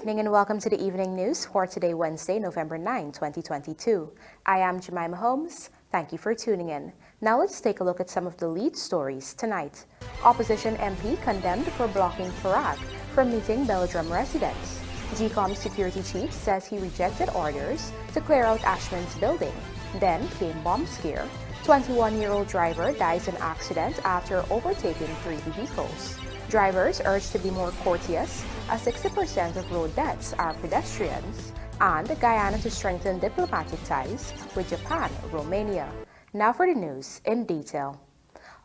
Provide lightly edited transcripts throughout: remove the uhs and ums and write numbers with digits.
evening and welcome to the evening news for today, Wednesday, November 9, 2022. I am Jemima Holmes. Thank you for tuning in. Now let's take a look at some of the lead stories tonight. Opposition MP condemned for blocking PARAG from meeting BELLADRUM residents. GECOM'S security chief says he rejected orders to clear out ASHMIN'S building. Then came bomb scare. 21-year-old driver dies in accident after overtaking 3 vehicles. Drivers urged to be more courteous as 60% of road deaths are pedestrians. And Guyana to strengthen diplomatic ties with Japan, Romania. Now for the news in detail.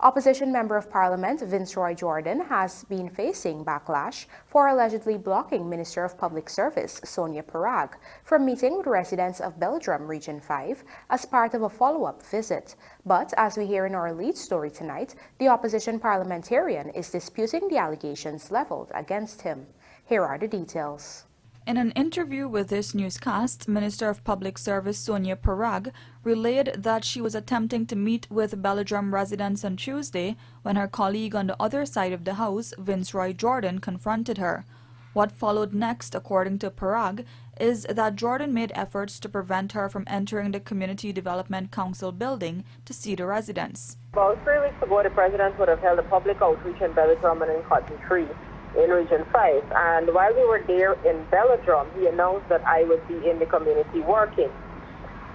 Opposition Member of Parliament Viceroy Jordan has been facing backlash for allegedly blocking Minister of Public Service Sonia PARAG from meeting with residents of BELLADRUM Region 5 as part of a follow-up visit. But as we hear in our lead story tonight, the opposition parliamentarian is disputing the allegations leveled against him. Here are the details. In an interview with this newscast, Minister of Public Service Sonia PARAG relayed that she was attempting to meet with BELLADRUM residents on Tuesday when her colleague on the other side of the House, Viceroy Jordan, confronted her. What followed next, according to PARAG, is that Jordan made efforts to prevent her from entering the Community Development Council building to see the residents. About 3 weeks ago, the President would have held a public outreach in BELLADRUM and in Cotton Tree in Region 5, and while we were there in BELLADRUM, he announced that I would be in the community working.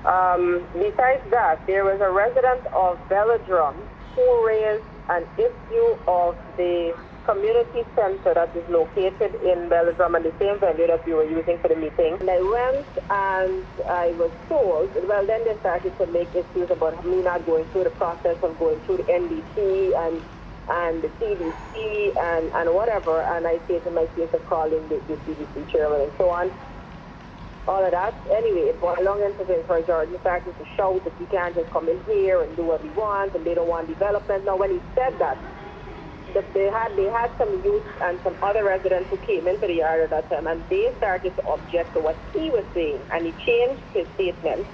Besides that, there was a resident of BELLADRUM who raised an issue of the community center that is located in BELLADRUM and the same venue that we were using for the meeting. And I went and I was told, well, then they started to make issues about me not going through the process of going through the NDC and the CDC and whatever, and I say to my case of calling the CDC chairman and so on, all of that. Anyway, it was long into Viceroy Jordan started to shout that we can't just come in here and do what we want and they don't want development. Now when he said that they had some youth and some other residents who came into the yard at that time and they started to object to what he was saying, and he changed his statement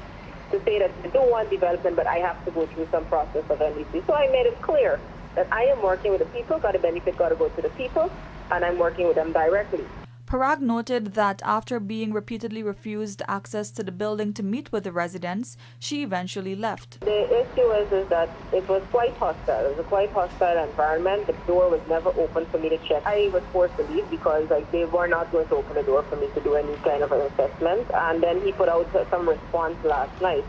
to say that they don't want development but I have to go through some process of NDC. So I made it clear that I am working with the people, got a benefit, got to go to the people, and I'm working with them directly. PARAG noted that after being repeatedly refused access to the building to meet with the residents, she eventually left. The issue is that it was quite hostile. It was a quite hostile environment. The door was never open for me to check. I was forced to leave because they were not going to open the door for me to do any kind of an assessment. And then he put out some response last night.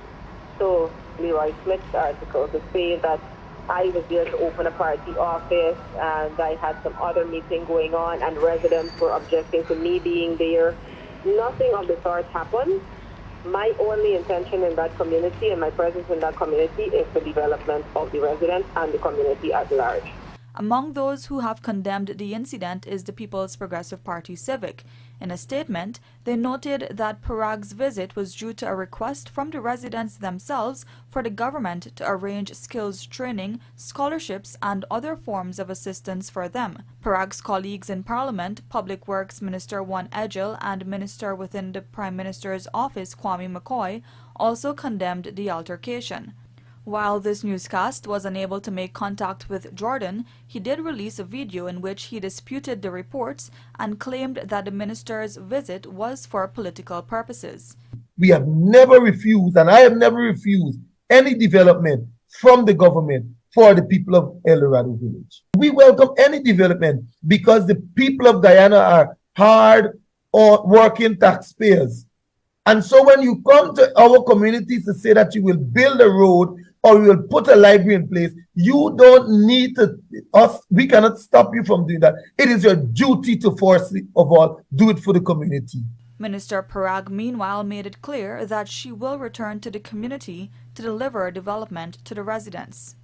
So Leroy Smith's article to say that I was there to open a party office and I had some other meeting going on and residents were objecting to me being there. Nothing of the sort happened. My only intention in that community and my presence in that community is the development of the residents and the community at large. Among those who have condemned the incident is the People's Progressive Party Civic. In a statement, they noted that PARAG's visit was due to a request from the residents themselves for the government to arrange skills training, scholarships, and other forms of assistance for them. PARAG's colleagues in Parliament, Public Works Minister Juan Edgell and Minister within the Prime Minister's office Kwame McCoy, also condemned the altercation. While this newscast was unable to make contact with Jordan, he did release a video in which he disputed the reports and claimed that the minister's visit was for political purposes. We have never refused, and I have never refused, any development from the government for the people of El Dorado Village. We welcome any development because the people of Guyana are hard or working taxpayers. And so when you come to our communities to say that you will build a road or you will put a library in place, you don't need we cannot stop you from doing that. It is your duty to force it of all, do it for the community. Minister PARAG meanwhile made it clear that she will return to the community to deliver development to the residents.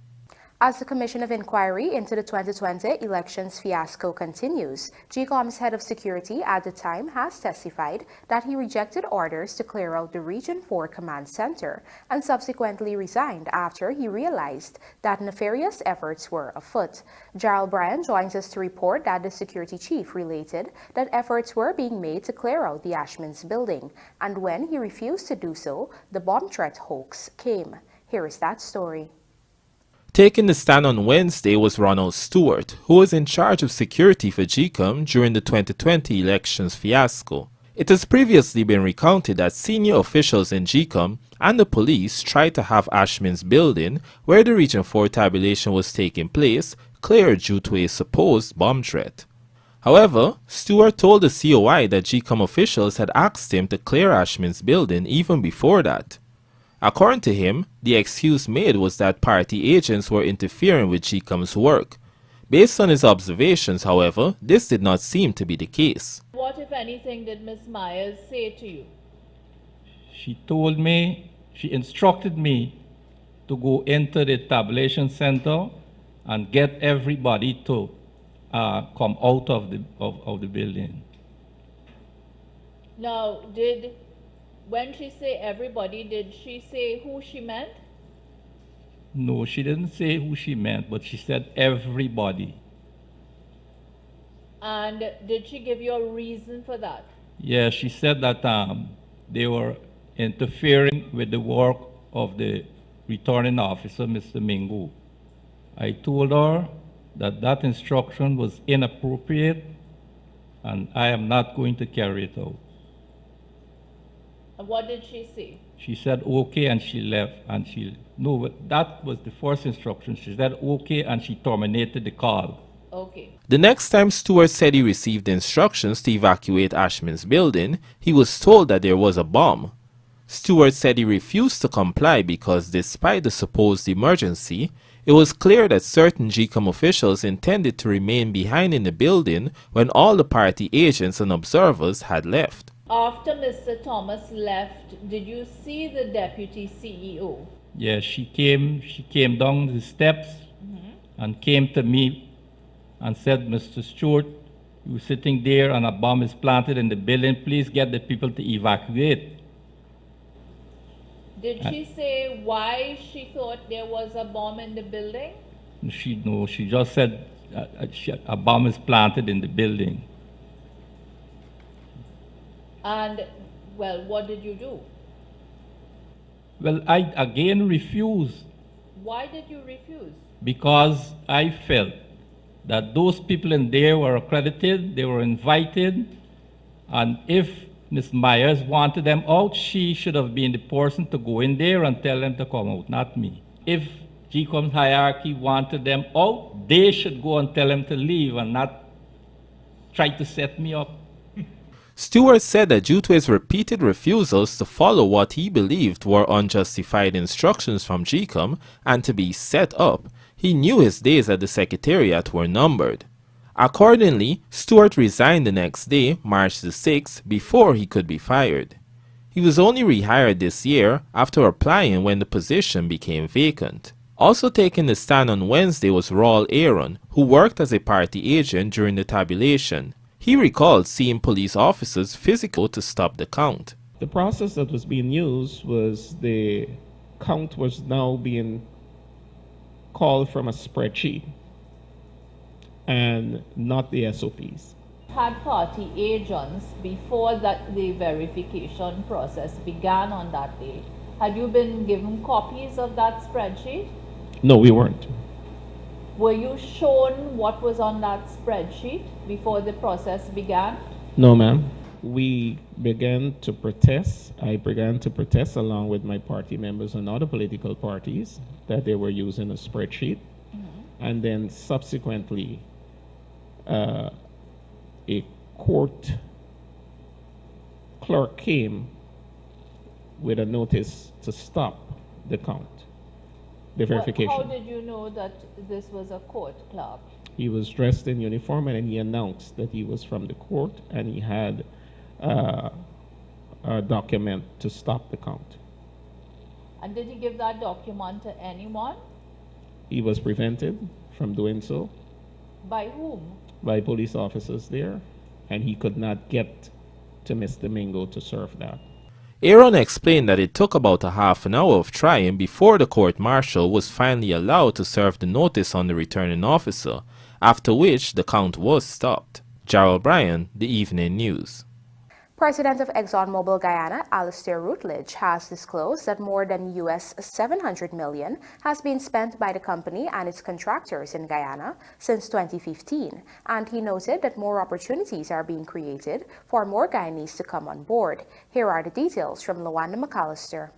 As the Commission of Inquiry into the 2020 elections fiasco continues, GECOM'S head of security at the time has testified that he rejected orders to clear out the Region 4 Command Center and subsequently resigned after he realized that nefarious efforts were afoot. Gerald Bryan joins us to report that the security chief related that efforts were being made to clear out the ASHMIN'S building, and when he refused to do so, the bomb threat hoax came. Here is that story. Taking the stand on Wednesday was Ronald Stewart, who was in charge of security for GECOM during the 2020 elections fiasco. It has previously been recounted that senior officials in GECOM and the police tried to have ASHMIN'S building, where the Region 4 tabulation was taking place, cleared due to a supposed bomb threat. However, Stewart told the COI that GECOM officials had asked him to clear ASHMIN'S building even before that. According to him, the excuse made was that party agents were interfering with GECOM'S work. Based on his observations, however, this did not seem to be the case. What, if anything, did Ms. Myers say to you? She told me, she instructed me to go into the tabulation center and get everybody to come out of the building. Now, when she say everybody, did she say who she meant? No, she didn't say who she meant, but she said everybody. And did she give you a reason for that? Yeah, she said that they were interfering with the work of the returning officer, Mr. Mingo. I told her that that instruction was inappropriate and I am not going to carry it out. And what did she say? She said okay and she left, and no, that was the first instruction. She said okay and she terminated the call. Okay. The next time Stewart said he received instructions to evacuate ASHMIN'S building, he was told that there was a bomb. Stewart said he refused to comply because despite the supposed emergency, it was clear that certain GECOM officials intended to remain behind in the building when all the party agents and observers had left. After Mr. Thomas left, did you see the deputy CEO? Yeah, she came down the steps and came to me and said, Mr. Stewart, you were sitting there and a bomb is planted in the building. Please get the people to evacuate. Did she say why she thought there was a bomb in the building? She just said a bomb is planted in the building. And, well, what did you do? Well, I again refused. Why did you refuse? Because I felt that those people in there were accredited, they were invited, and if Ms. Myers wanted them out, she should have been the person to go in there and tell them to come out, not me. If GECOM's hierarchy wanted them out, they should go and tell them to leave and not try to set me up. Stewart said that due to his repeated refusals to follow what he believed were unjustified instructions from GECOM and to be set up, he knew his days at the Secretariat were numbered. Accordingly, Stewart resigned the next day, March the 6th, before he could be fired. He was only rehired this year after applying when the position became vacant. Also taking the stand on Wednesday was Raul Aaron, who worked as a party agent during the tabulation. He recalled seeing police officers physically to stop the count. The process that was being used was the count was now being called from a spreadsheet and not the SOPs. Had party agents before that the verification process began on that day. Had you been given copies of that spreadsheet? No, we weren't. Were you shown what was on that spreadsheet before the process began? No, ma'am. We began to protest. I began to protest along with my party members and other political parties that they were using a spreadsheet. And then subsequently, a court clerk came with a notice to stop the count, the verification. How did you know that this was a court clerk? He was dressed in uniform and he announced that he was from the court and he had a document to stop the count. And did he give that document to anyone? He was prevented from doing so. By whom? By police officers there, and he could not get to Mr. Mingo to serve that. Aaron explained that it took about a half an hour of trying before the court-martial was finally allowed to serve the notice on the returning officer, after which the count was stopped. Gerald Bryan, The Evening News. President of ExxonMobil Guyana, Alastair Routledge, has disclosed that more than US $700 million has been spent by the company and its contractors in Guyana since 2015, and he noted that more opportunities are being created for more Guyanese to come on board. Here are the details from Lawanda McAllister.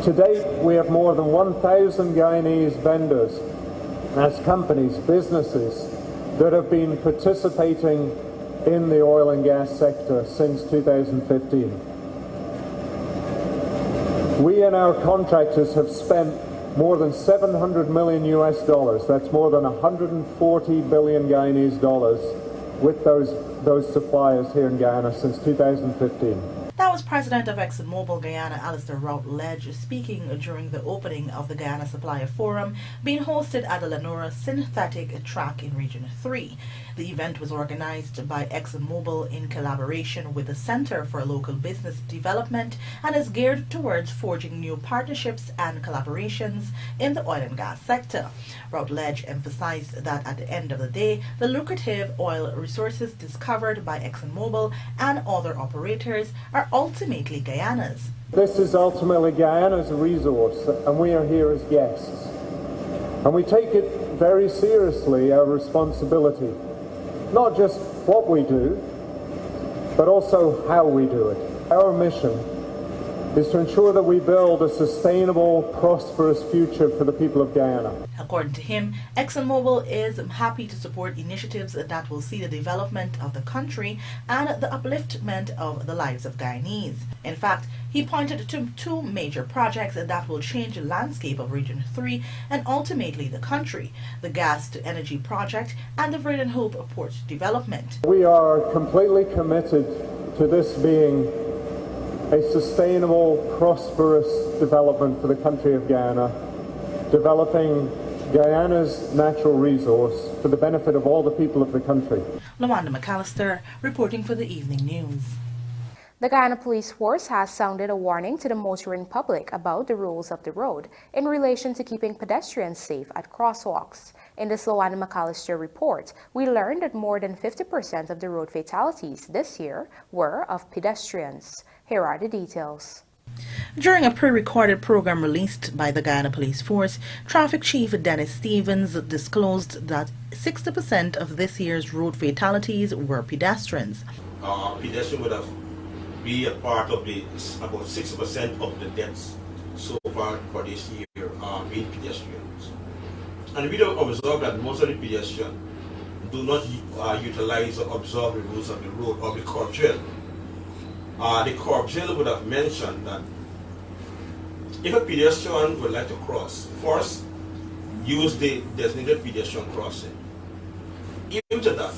To date, we have more than 1,000 Guyanese vendors as companies, businesses that have been participating in the oil and gas sector since 2015. We and our contractors have spent more than $700 million US. That's more than 140 billion Guyanese dollars with those suppliers here in Guyana since 2015. That was President of ExxonMobil Guyana, Alastair Routledge, speaking during the opening of the Guyana Supplier Forum being hosted at the Lenora Synthetic Track in Region 3. The event was organized by ExxonMobil in collaboration with the Center for Local Business Development and is geared towards forging new partnerships and collaborations in the oil and gas sector. Routledge emphasized that at the end of the day, the lucrative oil resources discovered by ExxonMobil and other operators are ultimately Guyana's. This is ultimately Guyana's resource, and we are here as guests. And we take it very seriously, our responsibility. Not just what we do, but also how we do it. Our mission is to ensure that we build a sustainable, prosperous future for the people of Guyana. According to him, ExxonMobil is happy to support initiatives that will see the development of the country and the upliftment of the lives of Guyanese. In fact, he pointed to two major projects that will change the landscape of Region 3 and ultimately the country: the gas-to-energy project and the Verdant Hope port development. We are completely committed to this being a sustainable, prosperous development for the country of Guyana, developing Guyana's natural resource for the benefit of all the people of the country. Lawanda McAllister reporting for the Evening News. The Guyana Police Force has sounded a warning to the motoring public about the rules of the road in relation to keeping pedestrians safe at crosswalks. In this Lawanda McAllister report, we learned that more than 50% of the road fatalities this year were of pedestrians. Here are the details. During a pre-recorded program released by the Guyana Police Force, Traffic Chief Dennis Stevens disclosed that 60% of this year's road fatalities were pedestrians. Pedestrian would have be a part of the about 60% of the deaths so far for this year being pedestrians. And we don't observe that most of the pedestrians do not utilize or observe the rules of the road or the curb drill. The curb drill would have mentioned that if a pedestrian would like to cross, first use the designated pedestrian crossing. Even to that,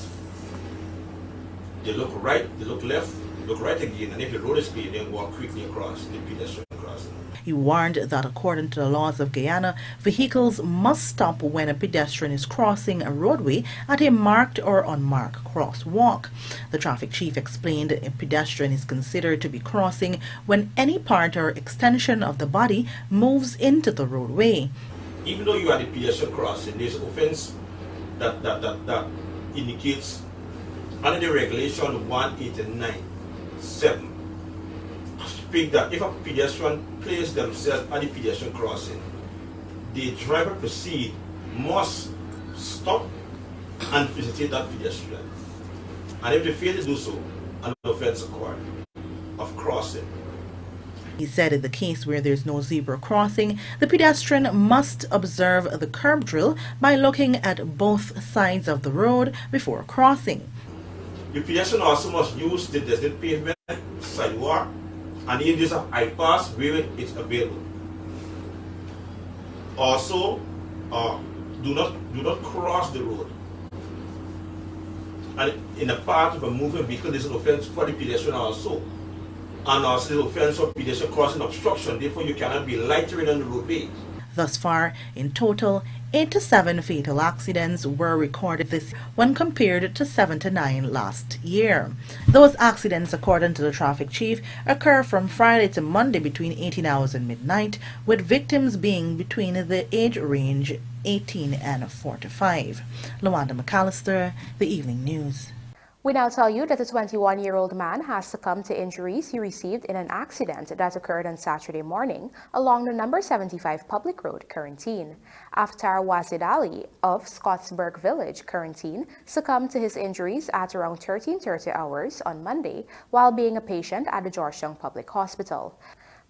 they look right, they look left, look right again, and if the road is clear, then walk quickly across the pedestrian crossing. He warned that according to the laws of Guyana, vehicles must stop when a pedestrian is crossing a roadway at a marked or unmarked crosswalk. The traffic chief explained a pedestrian is considered to be crossing when any part or extension of the body moves into the roadway. Even though you are the pedestrian crossing, there's offense that indicates under the regulation 189.7 speak that if a pedestrian places themselves at the pedestrian crossing, the driver proceed must stop and facilitate that pedestrian. And if they fail to do so, an offense occurred of crossing. He said in the case where there's no zebra crossing, the pedestrian must observe the curb drill by looking at both sides of the road before crossing. The pedestrian also must use the designated pavement, sidewalk, and if there's a high pass where it's available. Also, do not cross the road. And in a part of a moving vehicle, there's an offense for the pedestrian also. And also there's an offense for pedestrian crossing obstruction, therefore you cannot be loitering on the roadway. Thus far, in total, 87 fatal accidents were recorded this year when compared to 79 last year. Those accidents, according to the traffic chief, occur from Friday to Monday between 18 hours and midnight, with victims being between the age range 18 and 45. Lawanda McAllister, The Evening News. We now tell you that a 21-year-old man has succumbed to injuries he received in an accident that occurred on Saturday morning along the number 75 public road, Quarantine. Aftar Wazid Ali of Scottsburg Village, Quarantine, succumbed to his injuries at around 13:30 hours on Monday while being a patient at the Georgetown Public Hospital.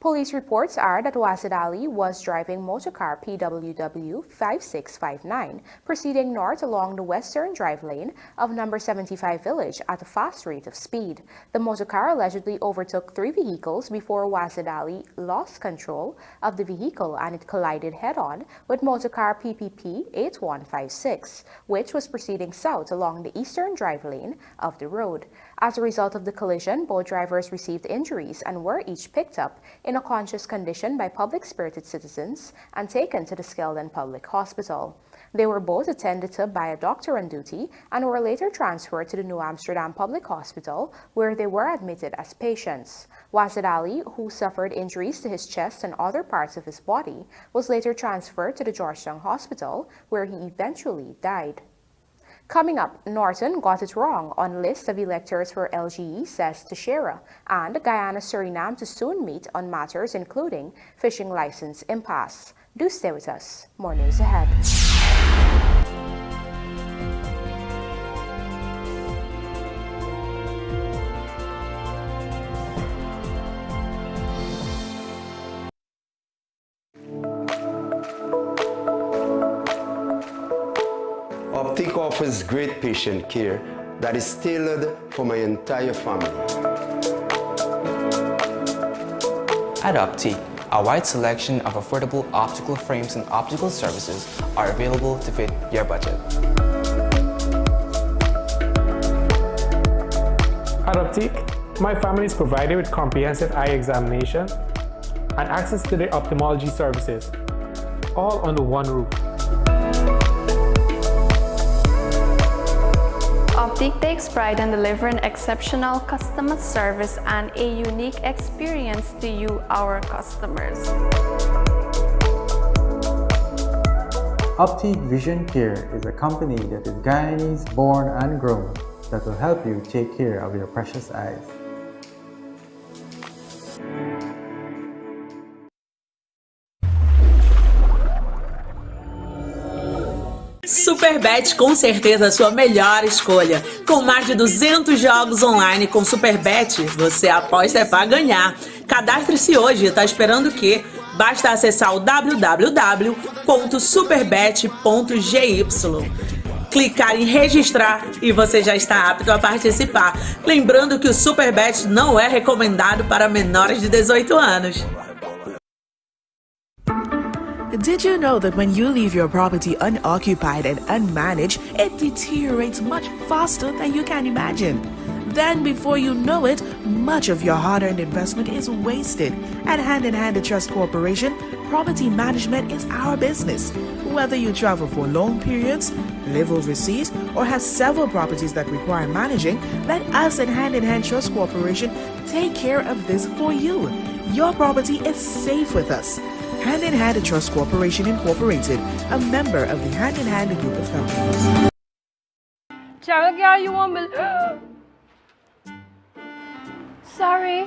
Police reports are that Wazid Ali was driving motorcar PWW 5659, proceeding north along the western drive lane of number 75 Village at a fast rate of speed. The motorcar allegedly overtook 3 vehicles before Wazid Ali lost control of the vehicle and it collided head-on with motorcar PPP 8156, which was proceeding south along the eastern drive lane of the road. As a result of the collision, both drivers received injuries and were each picked up in a conscious condition by public-spirited citizens and taken to the Skeldon Public Hospital. They were both attended to by a doctor on duty and were later transferred to the New Amsterdam Public Hospital, where they were admitted as patients. Wazid Ali, who suffered injuries to his chest and other parts of his body, was later transferred to the Georgetown Hospital, where he eventually died. Coming up, Norton got it wrong on list of electors for LGE, says Teixeira, and Guyana Suriname to soon meet on matters including fishing license impasse. Do stay with us. More news ahead. Optic offers great patient care that is tailored for my entire family. At Optic, a wide selection of affordable optical frames and optical services are available to fit your budget. At Optic, my family is provided with comprehensive eye examination and access to their ophthalmology services, all under one roof. Optic takes pride in delivering exceptional customer service and a unique experience to you, our customers. Optic Vision Care is a company that is Guyanese born and grown that will help you take care of your precious eyes. Superbet, com certeza a sua melhor escolha. Com mais de 200 jogos online com Superbet, você aposta para ganhar. Cadastre-se hoje, tá esperando o quê? Basta acessar o www.superbet.gy, clicar em registrar e você já está apto a participar. Lembrando que o Superbet não é recomendado para menores de 18 anos. Did you know that when you leave your property unoccupied and unmanaged, it deteriorates much faster than you can imagine? Then, before you know it, much of your hard-earned investment is wasted. At Hand in Hand Trust Corporation, property management is our business. Whether you travel for long periods, live overseas, or have several properties that require managing, let us at Hand in Hand Trust Corporation take care of this for you. Your property is safe with us. Hand in Hand Trust Corporation Incorporated, a member of the Hand in Hand Group of Companies. Cheryl, girl, you want me? Sorry,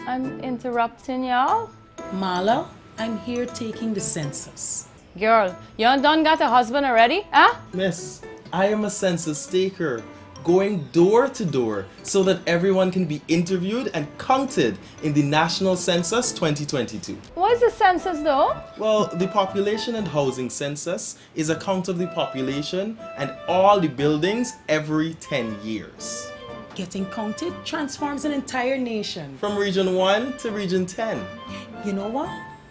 I'm interrupting y'all. Marla, I'm here taking the census. Girl, you done got a husband already, huh? Miss, I am a census taker, going door to door so that everyone can be interviewed and counted in the National Census 2022. What is the census though? Well, the Population and Housing Census is a count of the population and all the buildings every 10 years. Getting counted transforms an entire nation. From Region 1 to Region 10. You know what?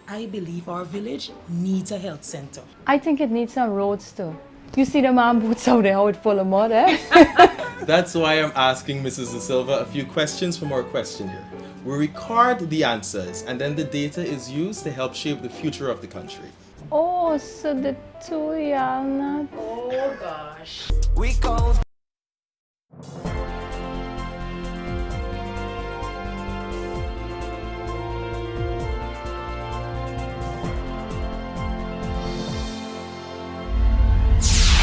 I believe our village needs a health center. I think it needs some roads too. You see the man boots out there, how it full of mud, eh? That's why I'm asking Mrs. Da Silva a few questions from our questionnaire. We record the answers and then the data is used to help shape the future of the country. Oh, so the two y'all not... Oh gosh. We go.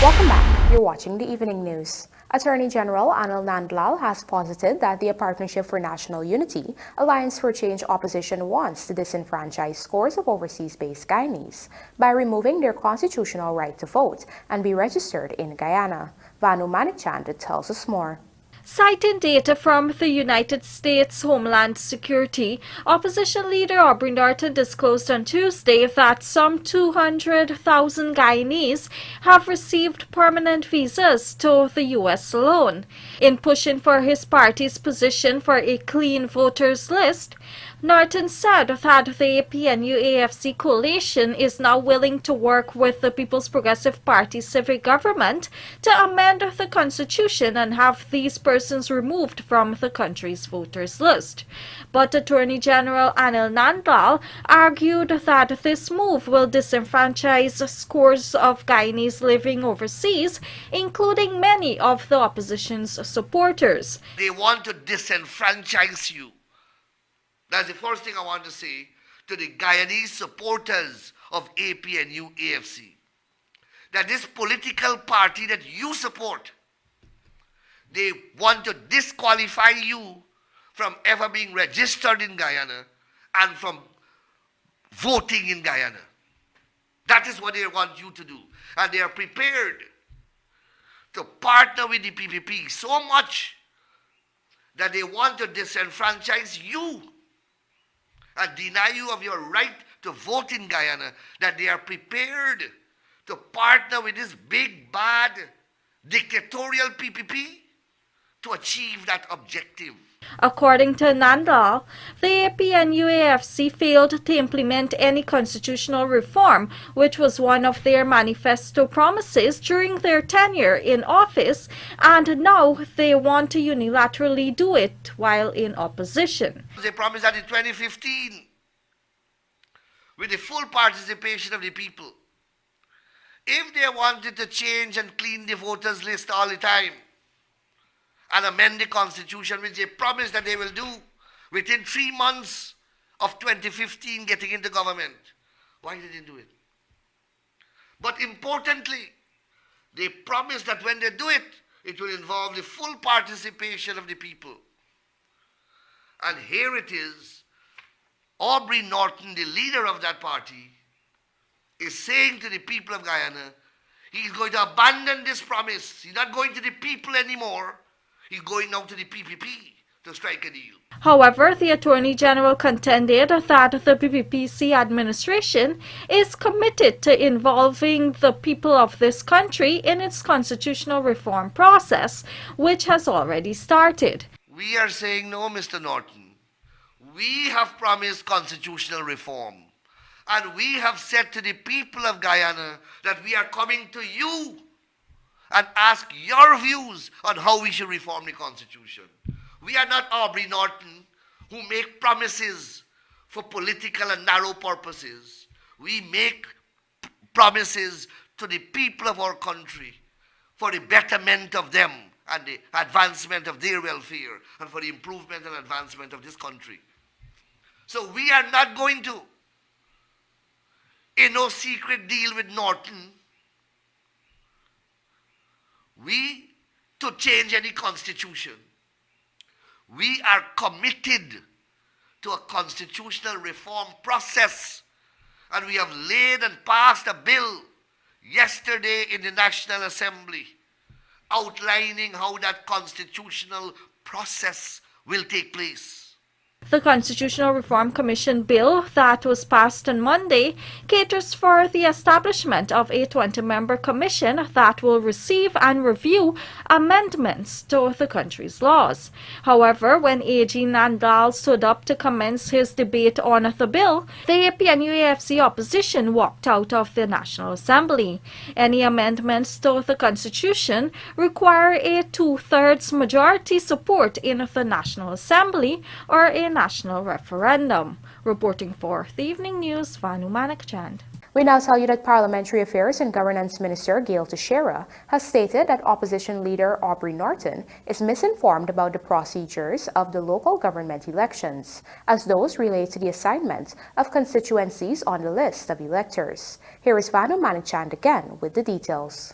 Welcome back. You're watching the Evening News. Attorney General Anil Nandlal has posited that the Partnership for National Unity, Alliance for Change opposition wants to disenfranchise scores of overseas-based Guyanese by removing their constitutional right to vote and be registered in Guyana. Vanu Manikchand tells us more. Citing data from the United States Homeland Security, opposition leader Aubrey Norton disclosed on Tuesday that some 200,000 Guyanese have received permanent visas to the U.S. alone. In pushing for his party's position for a clean voters list, Norton said that the APNU-AFC coalition is now willing to work with the People's Progressive Party civic government to amend the Constitution and have these persons removed from the country's voters list. But Attorney General Anil Nandlal argued that this move will disenfranchise scores of Guyanese living overseas, including many of the opposition's supporters. They want to disenfranchise you. That's the first thing I want to say to the Guyanese supporters of APNU-AFC. That this political party that you support, they want to disqualify you from ever being registered in Guyana and from voting in Guyana. That is what they want you to do. And they are prepared to partner with the PPP so much that they want to disenfranchise you and deny you of your right to vote in Guyana, that they are prepared to partner with this big, bad, dictatorial PPP to achieve that objective. According to Nandlal, the APNU-AFC failed to implement any constitutional reform, which was one of their manifesto promises during their tenure in office, and now they want to unilaterally do it while in opposition. They promised that in 2015, with the full participation of the people, if they wanted to change and clean the voters list all the time, and amend the Constitution, which they promised that they will do within 3 months of 2015 getting into government. Why did they do it? But importantly, they promised that when they do it, it will involve the full participation of the people. And here it is, Aubrey Norton, the leader of that party, is saying to the people of Guyana, he's going to abandon this promise. He's not going to the people anymore. He's going now to the PPP to strike a deal. However, the Attorney General contended that the PPPC administration is committed to involving the people of this country in its constitutional reform process, which has already started. We are saying no, Mr. Norton. We have promised constitutional reform. And we have said to the people of Guyana that we are coming to you and ask your views on how we should reform the Constitution. We are not Aubrey Norton, who make promises for political and narrow purposes. We make promises to the people of our country for the betterment of them and the advancement of their welfare and for the improvement and advancement of this country. So we are not going to, in no secret deal with Norton, to change any constitution. We are committed to a constitutional reform process, and we have laid and passed a bill yesterday in the National Assembly outlining how that constitutional process will take place. The Constitutional Reform Commission bill that was passed on Monday caters for the establishment of a 20-member commission that will receive and review amendments to the country's laws. However, when AG Nandlal stood up to commence his debate on the bill, the APNU-AFC opposition walked out of the National Assembly. Any amendments to the Constitution require a 2/3 majority support in the National Assembly or a national referendum. Reporting for the Evening News, Vanu Manikchand. We now tell you that Parliamentary Affairs and Governance Minister Gail Teixeira has stated that opposition leader Aubrey Norton is misinformed about the procedures of the local government elections, as those relate to the assignment of constituencies on the list of electors. Here is Vanu Manikchand again with the details.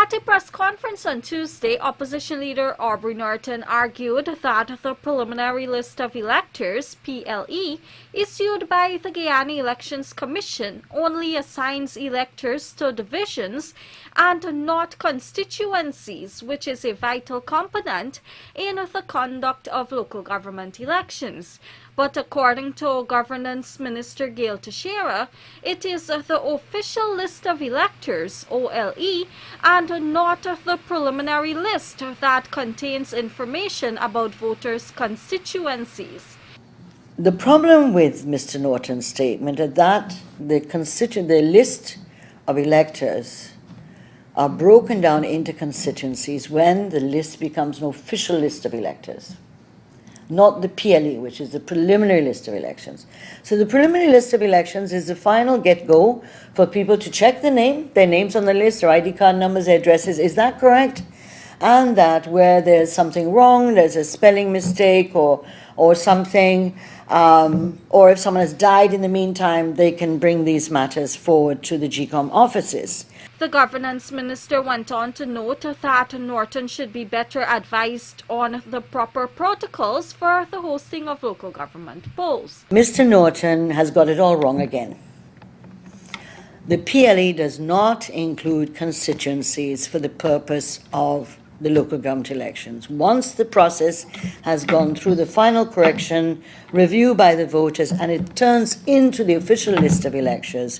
At a press conference on Tuesday, opposition leader Aubrey Norton argued that the preliminary list of electors, PLE, issued by the Guyana Elections Commission only assigns electors to divisions and not constituencies, which is a vital component in the conduct of local government elections. But according to Governance Minister Gail Teixeira, it is the official list of electors, OLE, and not the preliminary list that contains information about voters' constituencies. The problem with Mr. Norton's statement is that the list of electors are broken down into constituencies when the list becomes an official list of electors, not the PLE, which is the preliminary list of elections. So the preliminary list of elections is the final get-go for people to check their names on the list, their ID card numbers, their addresses. Is that correct? And that where there's something wrong, there's a spelling mistake or something, or if someone has died in the meantime, they can bring these matters forward to the GECOM offices. The governance minister went on to note that Norton should be better advised on the proper protocols for the hosting of local government polls. Mr. Norton has got it all wrong again. The PLE does not include constituencies for the purpose of the local government elections. Once the process has gone through the final correction, review by the voters, and it turns into the official list of electors,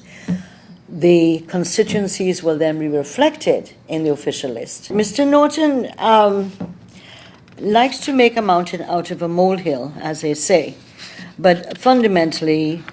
the constituencies will then be reflected in the official list. Mr. Norton likes to make a mountain out of a molehill, as they say, but fundamentally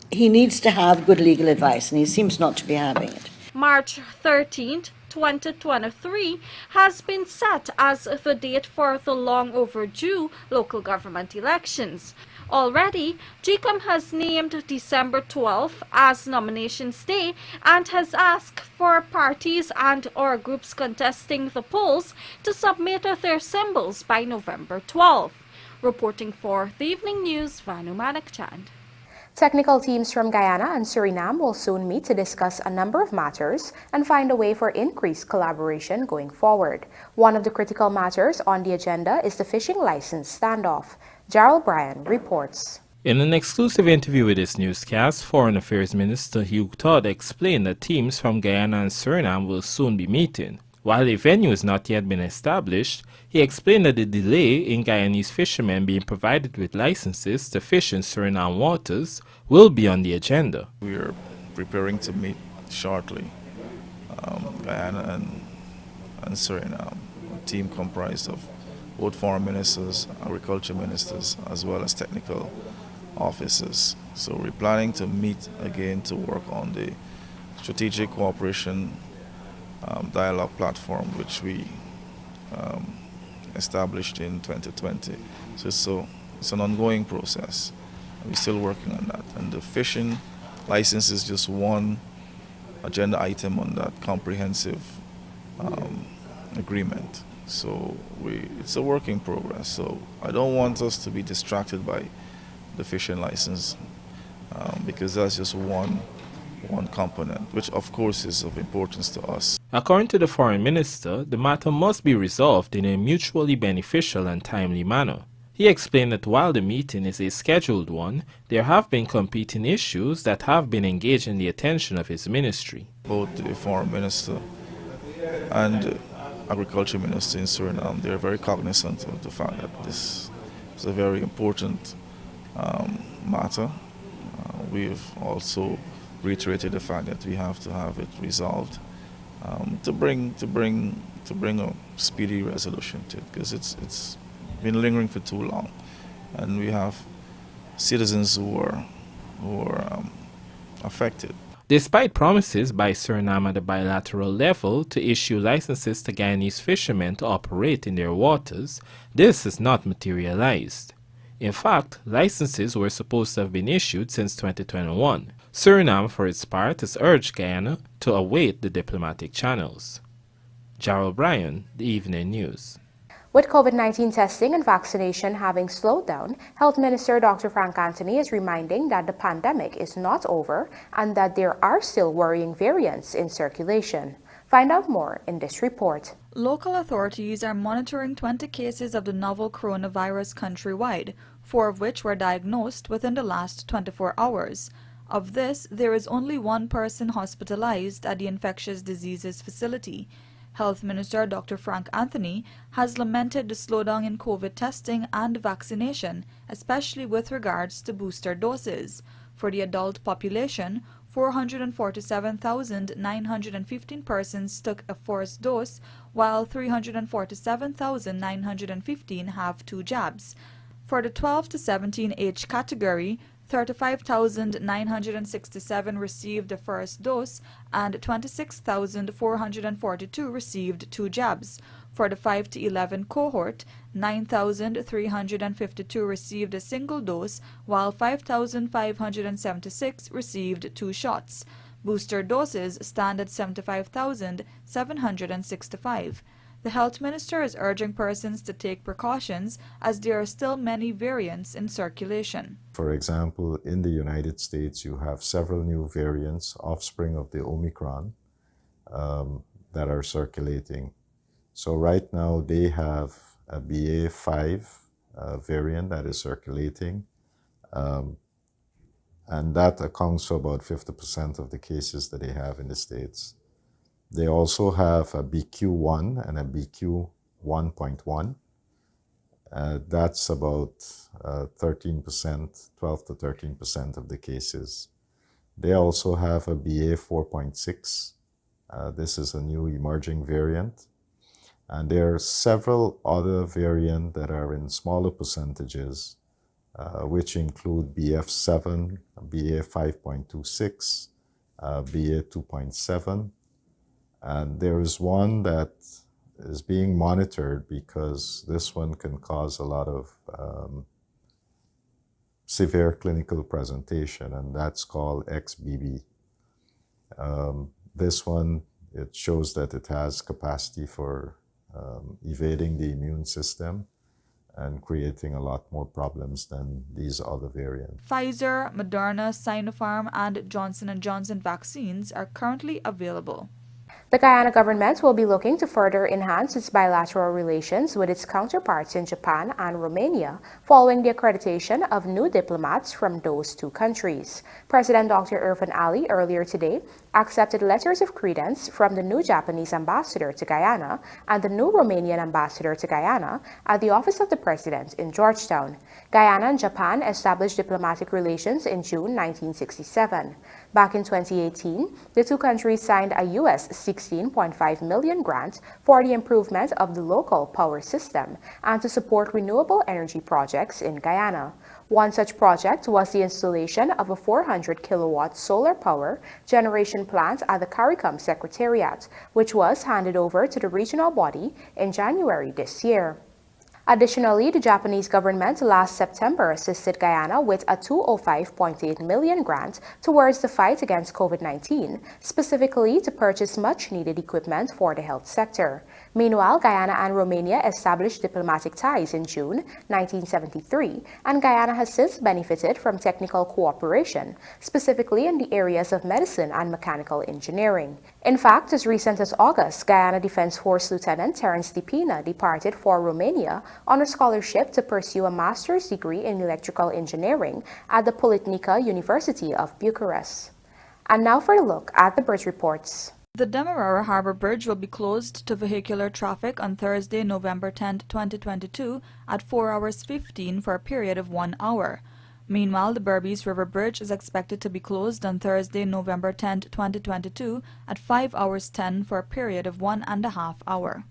he needs to have good legal advice, and he seems not to be having it. March 13th, 2023 has been set as the date for the long overdue local government elections. Already, GECOM has named December 12th as Nominations Day and has asked for parties and/or groups contesting the polls to submit their symbols by November 12th. Reporting for the Evening News, Vanu Manakchand. Technical teams from Guyana and Suriname will soon meet to discuss a number of matters and find a way for increased collaboration going forward. One of the critical matters on the agenda is the fishing license standoff. Gerald Bryan reports. In an exclusive interview with this newscast, Foreign Affairs Minister Hugh Todd explained that teams from Guyana and Suriname will soon be meeting. While a venue has not yet been established, he explained that the delay in Guyanese fishermen being provided with licenses to fish in Suriname waters will be on the agenda. We are preparing to meet shortly, Guyana and Suriname, a team comprised of both foreign ministers, agriculture ministers, as well as technical officers. So we're planning to meet again to work on the strategic cooperation dialogue platform, which we established in 2020. So it's an ongoing process. We're still working on that. And the fishing license is just one agenda item on that comprehensive agreement. So it's a work in progress. So I don't want us to be distracted by the fishing license because that's just one component, which of course is of importance to us. According to the foreign minister, the matter must be resolved in a mutually beneficial and timely manner. He explained that while the meeting is a scheduled one, there have been competing issues that have been engaging the attention of his ministry. Both the foreign minister and agriculture minister in Suriname, they're very cognizant of the fact that this is a very important matter. We've also reiterated the fact that we have to have it resolved to bring a speedy resolution to it, because it's been lingering for too long, and we have citizens who are affected. Despite promises by Suriname at the bilateral level to issue licenses to Guyanese fishermen to operate in their waters, this has not materialized. In fact, licenses were supposed to have been issued since 2021. Suriname, for its part, has urged Guyana to await the diplomatic channels. Gerald Bryan, The Evening News. With COVID-19 testing and vaccination having slowed down, Health Minister Dr. Frank Anthony is reminding that the pandemic is not over and that there are still worrying variants in circulation. Find out more in this report. Local authorities are monitoring 20 cases of the novel coronavirus countrywide, 4 of which were diagnosed within the last 24 hours. Of this, there is only 1 person hospitalized at the infectious diseases facility. Health Minister Dr. Frank Anthony has lamented the slowdown in COVID testing and vaccination, especially with regards to booster doses. For the adult population, 447,915 persons took a first dose, while 347,915 have 2 jabs. For the 12 to 17 age category, 35,967 received the first dose and 26,442 received 2 jabs. For the 5 to 11 cohort, 9,352 received a single dose, while 5,576 received 2 shots. Booster doses stand at 75,765. The health minister is urging persons to take precautions as there are still many variants in circulation. For example, in the United States, you have several new variants, offspring of the Omicron, that are circulating. So right now they have a BA.5 variant that is circulating, and that accounts for about 50% of the cases that they have in the States. They also have a BQ1 and a BQ1.1. That's about 13%, 12 to 13% of the cases. They also have a BA4.6. This is a new emerging variant. And there are several other variants that are in smaller percentages, which include BF7, BA5.26, BA2.7. And there is one that is being monitored because this one can cause a lot of severe clinical presentation, and that's called XBB. This one, it shows that it has capacity for evading the immune system and creating a lot more problems than these other variants. Pfizer, Moderna, Sinopharm, and Johnson & Johnson vaccines are currently available. The Guyana government will be looking to further enhance its bilateral relations with its counterparts in Japan and Romania following the accreditation of new diplomats from those 2 countries. President Dr. Irfan Ali earlier today accepted letters of credence from the new Japanese ambassador to Guyana and the new Romanian ambassador to Guyana at the office of the president in Georgetown. Guyana and Japan established diplomatic relations in June 1967. Back in 2018, the 2 countries signed a U.S. $16.5 million grant for the improvement of the local power system and to support renewable energy projects in Guyana. One such project was the installation of a 400-kilowatt solar power generation plant at the CARICOM Secretariat, which was handed over to the regional body in January this year. Additionally, the Japanese government last September assisted Guyana with a $205.8 million grant towards the fight against COVID-19, specifically to purchase much-needed equipment for the health sector. Meanwhile, Guyana and Romania established diplomatic ties in June 1973, and Guyana has since benefited from technical cooperation, specifically in the areas of medicine and mechanical engineering. In fact, as recent as August, Guyana Defense Force Lieutenant Terence Dipina departed for Romania on a scholarship to pursue a master's degree in electrical engineering at the Politehnica University of Bucharest. And now for a look at the bridge reports. The Demerara Harbor Bridge will be closed to vehicular traffic on Thursday, November 10, 2022 at 4 hours 15 for a period of 1 hour. Meanwhile, the Berbice River Bridge is expected to be closed on Thursday, November 10, 2022 at 5 hours 10 for a period of 1.5 hours.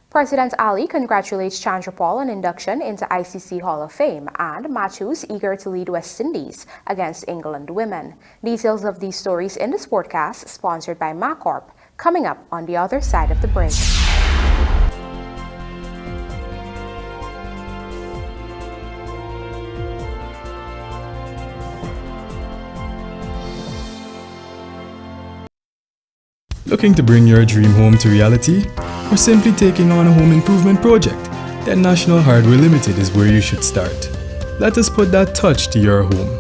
President Ali congratulates Chandrapal on induction into ICC Hall of Fame and Matthews eager to lead West Indies against England women. Details of these stories in the Sportcast, sponsored by MacCorp, coming up on the other side of the break. Looking to bring your dream home to reality? Or simply taking on a home improvement project? Then National Hardware Limited is where you should start. Let us put that touch to your home.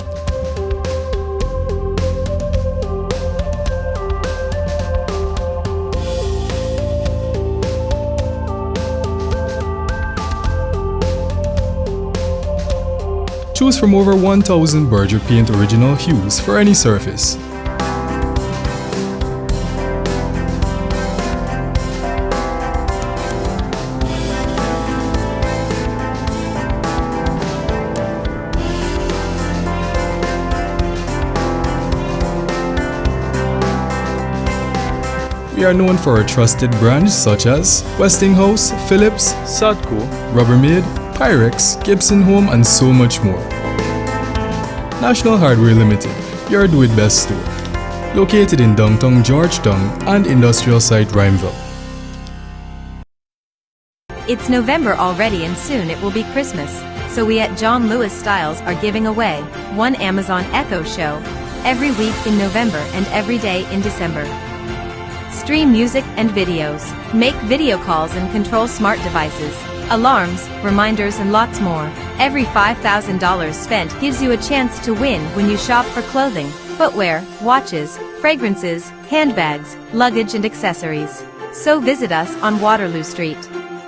Choose from over 1,000 Berger Paint original hues for any surface. We are known for our trusted brands such as Westinghouse, Philips, Sadco, Rubbermaid, Pyrex, Gibson Home, and so much more. National Hardware Limited, your do-it-best store. Located in downtown Georgetown and industrial site Rhymeville. It's November already and soon it will be Christmas, so we at John Lewis Styles are giving away one Amazon Echo show every week in November and every day in December. Stream music and videos, make video calls and control smart devices, alarms, reminders and lots more. Every $5,000 spent gives you a chance to win when you shop for clothing, footwear, watches, fragrances, handbags, luggage and accessories. So visit us on Waterloo Street.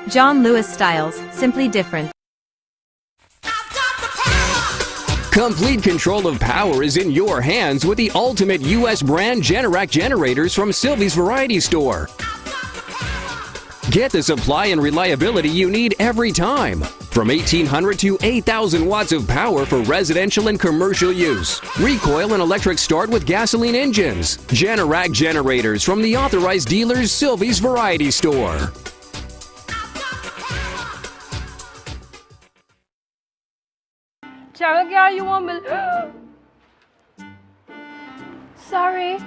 John Lewis Styles, simply different. Complete control of power is in your hands with the ultimate U.S. brand Generac generators from Sylvie's Variety Store. Get the supply and reliability you need every time. From 1,800 to 8,000 watts of power for residential and commercial use. Recoil and electric start with gasoline engines. Generac generators from the authorized dealers Sylvie's Variety Store. Cheryl, girl, you want me? Sorry,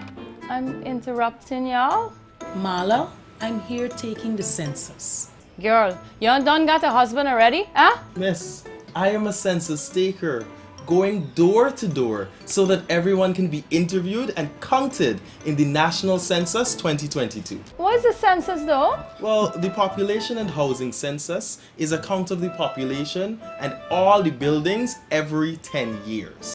I'm interrupting y'all. Marla, I'm here taking the census. Girl, you done got a husband already, huh? Miss, I am a census taker, going door to door so that everyone can be interviewed and counted in the National Census 2022. What is the census though? Well, the Population and Housing Census is a count of the population and all the buildings every 10 years.